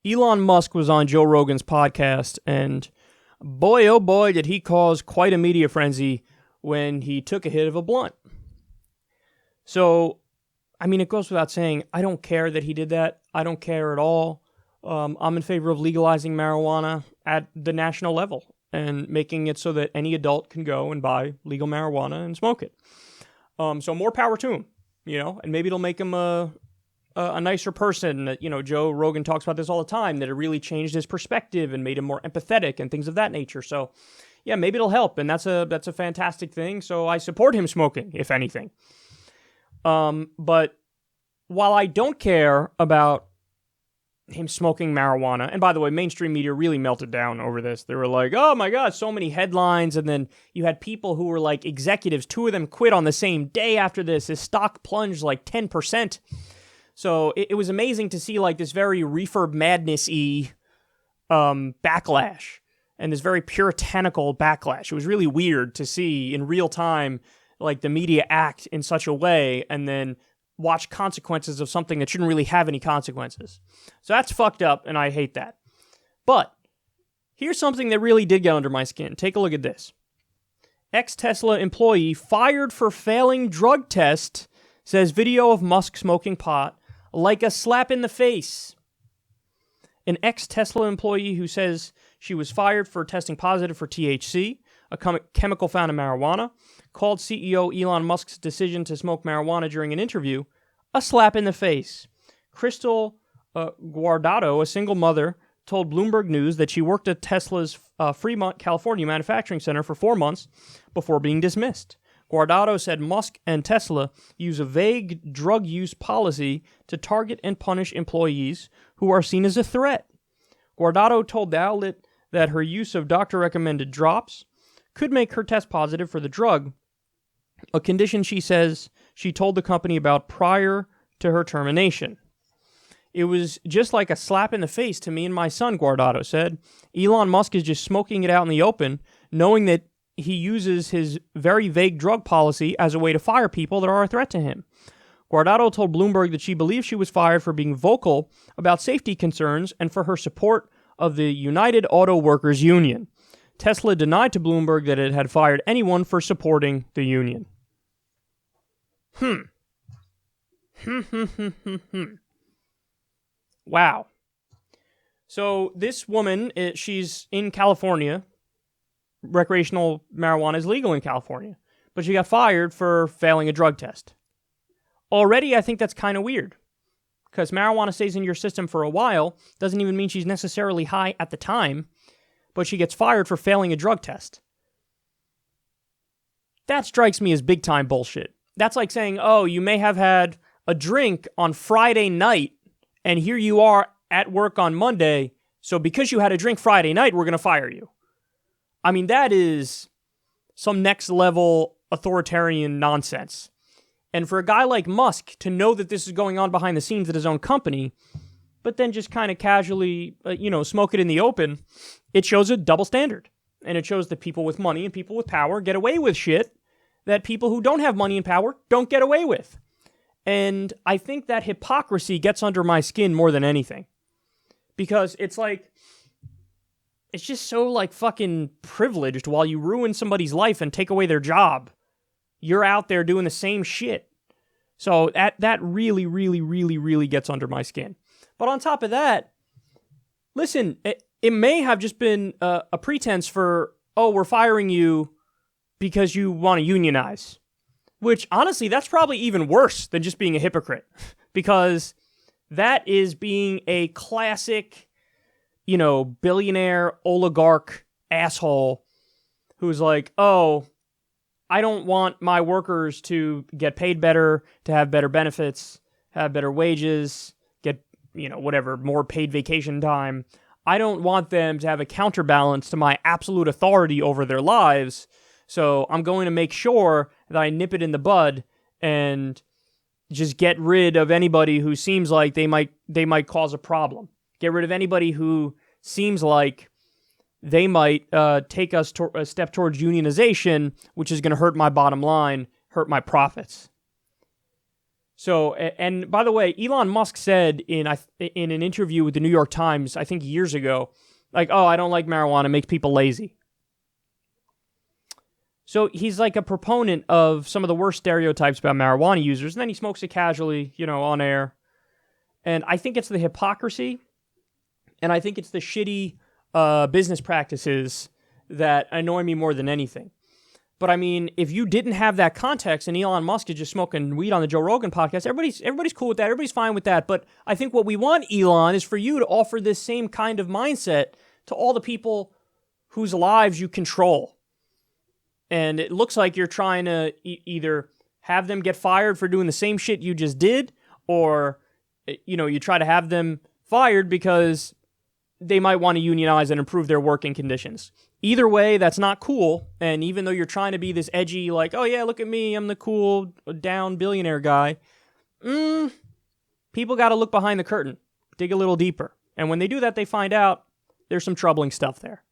Elon Musk was on Joe Rogan's podcast, and boy, oh boy, did he cause quite a media frenzy when he took a hit of a blunt. So, I mean, it goes without saying, I don't care that he did that. I don't care at all. I'm in favor of legalizing marijuana at the national level and making it so that any adult can go and buy legal marijuana and smoke it. So more power to him, and maybe it'll make him a nicer person. Joe Rogan talks about this all the time, that it really changed his perspective and made him more empathetic and things of that nature. So, yeah, maybe it'll help, and that's a fantastic thing. So I support him smoking, if anything. But while I don't care about him smoking marijuana, and by the way, mainstream media really melted down over this. They were like, oh my God, so many headlines. And then you had people who were like executives. 2 of them quit on the same day after this. His stock plunged like 10%. So it was amazing to see like this very reefer madness-y backlash and this very puritanical backlash. It was really weird to see in real time like the media act in such a way and then watch consequences of something that shouldn't really have any consequences. So that's fucked up, and I hate that. But here's something that really did get under my skin. Take a look at this. Ex-Tesla employee fired for failing drug test says video of Musk smoking pot like a slap in the face. An ex-Tesla employee who says she was fired for testing positive for THC, a chemical found in marijuana, called CEO Elon Musk's decision to smoke marijuana during an interview a slap in the face. Crystal Guardado, a single mother, told Bloomberg News that she worked at Tesla's Fremont, California manufacturing center for 4 months before being dismissed. Guardado said Musk and Tesla use a vague drug use policy to target and punish employees who are seen as a threat. Guardado told the outlet that her use of doctor-recommended drops could make her test positive for the drug, a condition she says she told the company about prior to her termination. It was just like a slap in the face to me and my son, Guardado said. Elon Musk is just smoking it out in the open, knowing that he uses his very vague drug policy as a way to fire people that are a threat to him. Guardado told Bloomberg that she believes she was fired for being vocal about safety concerns and for her support of the United Auto Workers Union. Tesla denied to Bloomberg that it had fired anyone for supporting the union. Wow. So this woman, she's in California. Recreational marijuana is legal in California. But she got fired for failing a drug test. Already, I think that's kind of weird. Because marijuana stays in your system for a while doesn't even mean she's necessarily high at the time. But she gets fired for failing a drug test. That strikes me as big-time bullshit. That's like saying, oh, you may have had a drink on Friday night, and here you are at work on Monday, so because you had a drink Friday night, we're going to fire you. I mean, that is some next-level authoritarian nonsense. And for a guy like Musk to know that this is going on behind the scenes at his own company, but then just kind of casually, smoke it in the open, it shows a double standard. And it shows that people with money and people with power get away with shit that people who don't have money and power don't get away with. And I think that hypocrisy gets under my skin more than anything. Because it's just so like fucking privileged while you ruin somebody's life and take away their job. You're out there doing the same shit. So that really, really, really, really gets under my skin. But on top of that, listen, it may have just been a pretense for, oh, we're firing you because you want to unionize. Which, honestly, that's probably even worse than just being a hypocrite. Because that is being a classic, billionaire, oligarch asshole who's like, oh, I don't want my workers to get paid better, to have better benefits, have better wages, get, more paid vacation time. I don't want them to have a counterbalance to my absolute authority over their lives. So I'm going to make sure that I nip it in the bud and just get rid of anybody who seems like they might cause a problem. Get rid of anybody who seems like they might take us a step towards unionization, which is going to hurt my bottom line, hurt my profits. So, and by the way, Elon Musk said in an interview with the New York Times, I think years ago, like, oh, I don't like marijuana, it makes people lazy. So he's like a proponent of some of the worst stereotypes about marijuana users, and then he smokes it casually, on air. And I think it's the hypocrisy, and I think it's the shitty business practices that annoy me more than anything. But I mean, if you didn't have that context and Elon Musk is just smoking weed on the Joe Rogan podcast, everybody's cool with that. Everybody's fine with that. But I think what we want, Elon, is for you to offer this same kind of mindset to all the people whose lives you control. And it looks like you're trying to either have them get fired for doing the same shit you just did, or, you try to have them fired because they might want to unionize and improve their working conditions. Either way, that's not cool. And even though you're trying to be this edgy, like, oh yeah, look at me, I'm the cool, down billionaire guy, people got to look behind the curtain, dig a little deeper. And when they do that, they find out there's some troubling stuff there.